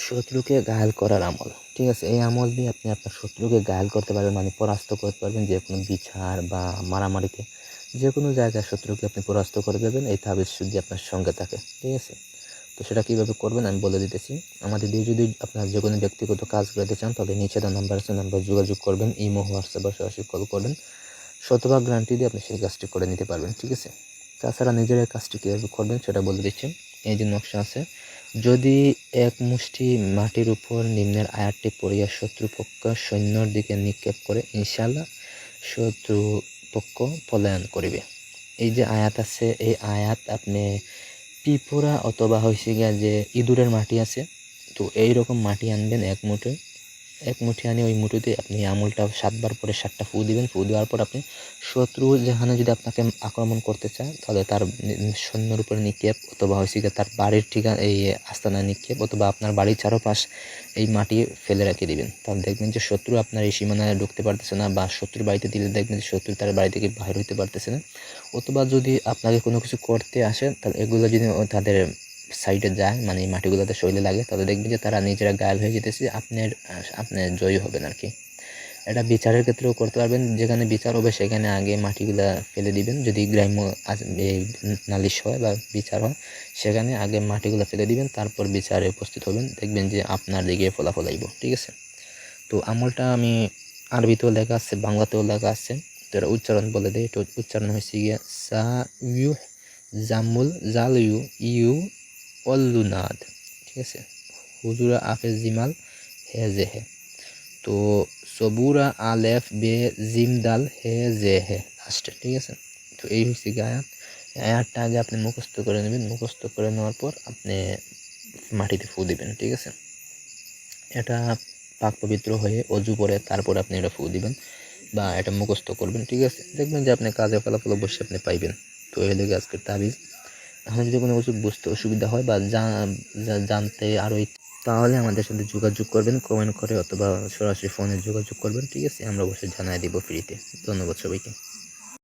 শত্রুকে ঘায়েল করার আমল, ঠিক আছে। এই আমল দিয়ে আপনি আপনার শত্রুকে ঘায়েল করতে পারবেন, মানে পরাস্ত করতে পারবেন যে কোনো বিচার বা মারামারিতে। যে কোনো জায়গায় শত্রুকে আপনি পরাস্ত করে দেবেন এই তাবিজ যদি আপনার সঙ্গে থাকে, ঠিক আছে। তো সেটা কীভাবে করবেন আমি বলে দিতেছি। আমাদের দিয়ে যদি আপনার যে কোনো ব্যক্তিগত কাজ করতে চান তাহলে নিচে দেওয়া নাম্বার আছে, নাম্বার যোগাযোগ করবেন, ইমো, হোয়াটসঅ্যাপ বা সরাসরি কল করবেন। শতভাগ গ্যারান্টি দিয়ে আপনি সেই কাজটি করে নিতে পারবেন, ঠিক আছে। তাছাড়া নিজের এই কাজটি কীভাবে করবেন সেটা বলে দিচ্ছি। এই যে নকশা আছে, যদি এক মুষ্টি মাটির উপর নিম্নের আয়াতটি পড়িয়া শত্রুপক্ষ সৈন্যর দিকে নিক্ষেপ করে ইনশাআল্লাহ শত্রুপক্ষ পলায়ন করিবে। এই যে আয়াত আছে, এই আয়াত আপনি পিঁপড়া অথবা হয়েছে গিয়া যে ইঁদুরের মাটি আছে, তো এইরকম মাটি আনবেন এক মুঠি আনি ওই মুঠিতে আপনি আমলটা 7 বার পরে 7টা ফু দিবেন। ফু দেওয়ার পর আপনি শত্রু যেখানে যদি আপনাকে আক্রমণ করতে চায় তাহলে তার সৈন্যর উপরে নিক্ষেপ অথবা হয়েছে গিয়ে তার বাড়ির ঠিকানা এই আস্তানায় নিক্ষেপ অথবা আপনার বাড়ির চারপাশ এই মাটি ফেলে রেখে দিবেন। তাহলে দেখবেন যে শত্রু আপনার এই সীমানায় ঢুকতে পারতেছে না, বা শত্রুর বাড়িতে দিলে দেখবেন যে শত্রু তার বাড়ি থেকে বাইরে হইতে পারতেছে না। অথবা যদি আপনাকে কোনো কিছু করতে আসে তাহলে এগুলো যদি তাদের সাইডে যায়, মানে এই মাটিগুলোতে শরীরে লাগে, তাহলে দেখবেন যে তারা নিজেরা ঘায়েল হয়ে যেতেছে, আপনি জয়ী হবেন আর কি। এটা বিচারের ক্ষেত্রেও করতে পারবেন, যেখানে বিচার হবে সেখানে আগে মাটিগুলা ফেলে দিবেন। যদি গ্রাম্য নালিশ হয় বা বিচার হয় সেখানে আগে মাটিগুলা ফেলে দিবেন, তারপর বিচারে উপস্থিত হবেন, দেখবেন যে আপনার দিকে ফলাফল আইব, ঠিক আছে। তো আমলটা আমি আরবিতেও লেখা আছে, বাংলাতেও লেখা আছে, তো এটা উচ্চারণ বলে দেয়। এটা উচ্চারণ হয়েছে গিয়া সা ইউ জামুল জাল ইউ ইউ অল্লুনাদ, ঠিক আছে। হুজুরা আফে জিমাল হে জে হে, তো সবুরা আলেফ বে জিম দাল হে জে হে লাস্টে, ঠিক আছে। তো এই হচ্ছে কি আয়াত। আয়াতটা আগে আপনি মুখস্থ করে নেবেন, মুখস্থ করে নেওয়ার পর আপনি মাটিতে ফু দিবেন, ঠিক আছে। এটা পাক পবিত্র হয়ে অজু করে তারপর আপনি এটা ফু দিবেন বা এটা মুখস্থ করবেন, ঠিক আছে। দেখবেন যে আপনি কাজে ফলাফল অবশ্যই আপনি পাইবেন। তো এই লেগে আজকের তাবিজ। এখন যদি কোনো কিছু বুঝতে অসুবিধা হয় বা জানতে আরও তাহলে আমাদের সাথে যোগাযোগ করবেন কমেন্ট করে অথবা সরাসরি ফোনে যোগাযোগ করবেন, ঠিক আছে। আমরা অবশ্যই জানাই দিব ফ্রিতে। ধন্যবাদ সবাইকে।